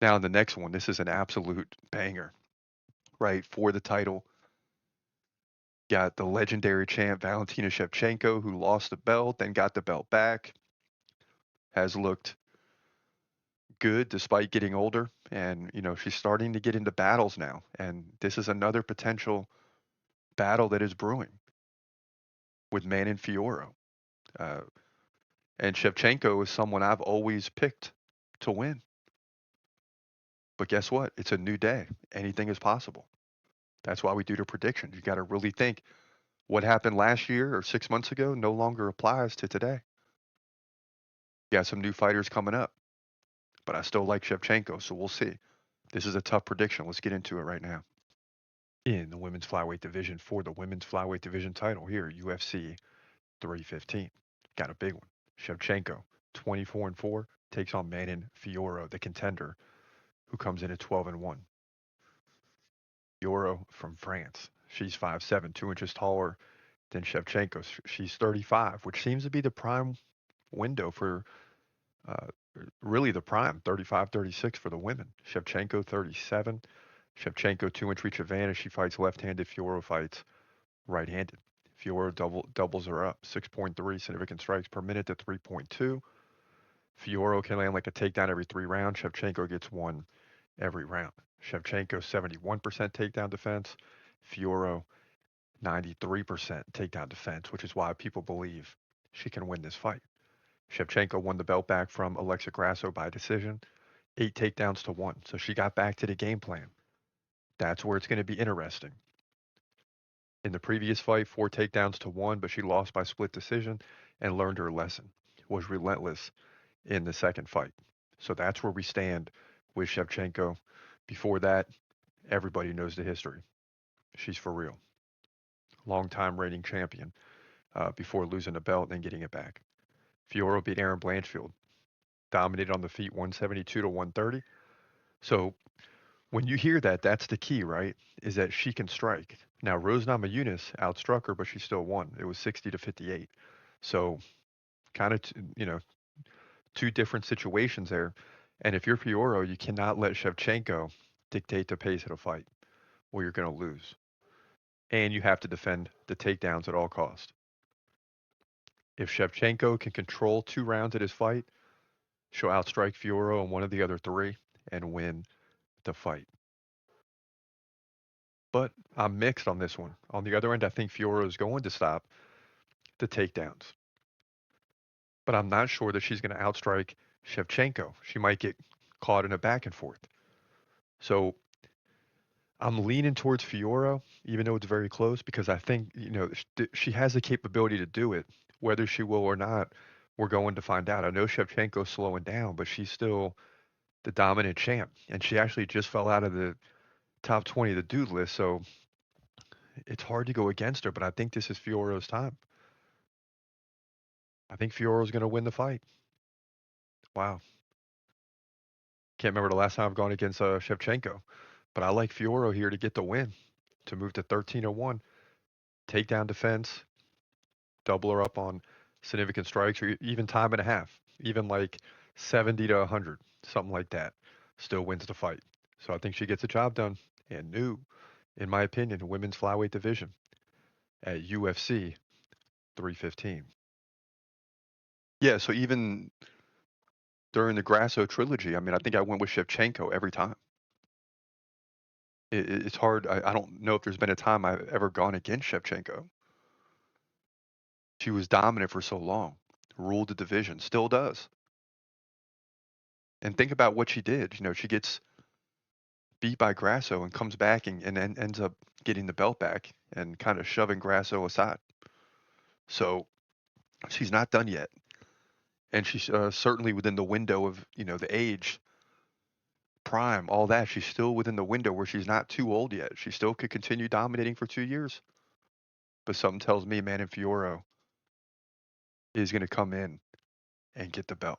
Now, in the next one, this is an absolute banger, right? For the title, got the legendary champ Valentina Shevchenko, who lost the belt, then got the belt back, has looked good despite getting older. And, she's starting to get into battles now. And this is another potential battle that is brewing with Manon Fiorot. Uh, and Shevchenko is someone I've always picked to win. But guess what? It's a new day. Anything is possible. That's why we do the predictions. You got to really think what happened last year or 6 months ago no longer applies to today. You got some new fighters coming up, but I still like Shevchenko, so we'll see. This is a tough prediction. Let's get into it right now. In the women's flyweight division for the women's flyweight division title here, UFC 315. Got a big one. Shevchenko, 24-4, takes on Manon Fiorot, the contender, who comes in at 12-1. Fiorot from France. She's 5'7", 2 inches taller than Shevchenko. She's 35, which seems to be the prime window for uh, really the prime, 35, 36 for the women. Shevchenko, 37. Shevchenko, 2-inch reach advantage. She fights left-handed. Fiorot fights right-handed. Fiorot doubles her up, 6.3 significant strikes per minute to 3.2. Fiorot can land like a takedown every 3 rounds. Shevchenko gets one every round. Shevchenko, 71% takedown defense. Fiorot, 93% takedown defense, which is why people believe she can win this fight. Shevchenko won the belt back from Alexa Grasso by decision, 8 takedowns to 1. So she got back to the game plan. That's where it's going to be interesting. In the previous fight, 4 takedowns to 1, but she lost by split decision and learned her lesson. Was relentless in the second fight. So that's where we stand with Shevchenko. Before that, everybody knows the history. She's for real. Long-time reigning champion before losing the belt and getting it back. Fiorot beat Aaron Blanchfield, dominated on the feet 172 to 130. So when you hear that, that's the key, right? Is that she can strike. Now, Rose Namajunas outstruck her, but she still won. It was 60 to 58. So kind of, two different situations there. And if you're Fiorot, you cannot let Shevchenko dictate the pace of the fight, or you're going to lose. And you have to defend the takedowns at all costs. If Shevchenko can control 2 rounds of this fight, she'll outstrike Fiorot in one of the other 3 and win the fight. But I'm mixed on this one. On the other end, I think Fiorot is going to stop the takedowns. But I'm not sure that she's going to outstrike Shevchenko. She might get caught in a back and forth. So I'm leaning towards Fiorot, even though it's very close, because I think, she has the capability to do it. Whether she will or not, we're going to find out. I know Shevchenko's slowing down, but she's still the dominant champ. And she actually just fell out of the top 20 of the dude list, so it's hard to go against her, but I think this is Fiorot's time. I think Fiorot's going to win the fight. Wow. Can't remember the last time I've gone against Shevchenko, but I like Fiorot here to get the win, to move to 13-1. Takedown defense, double her up on significant strikes, or even time and a half, even like 70 to 100, something like that. Still wins the fight. So I think she gets the job done. And new, in my opinion, women's flyweight division at UFC 315. Yeah, so even during the Grasso trilogy, I mean, I think I went with Shevchenko every time. It's hard. I don't know if there's been a time I've ever gone against Shevchenko. She was dominant for so long, ruled the division, still does. And think about what she did. She gets beat by Grasso and comes back and then ends up getting the belt back and kind of shoving Grasso aside. So she's not done yet. And she's certainly within the window of, the age, prime, all that. She's still within the window where she's not too old yet. She still could continue dominating for 2 years. But something tells me Manon Fiorot is going to come in and get the belt.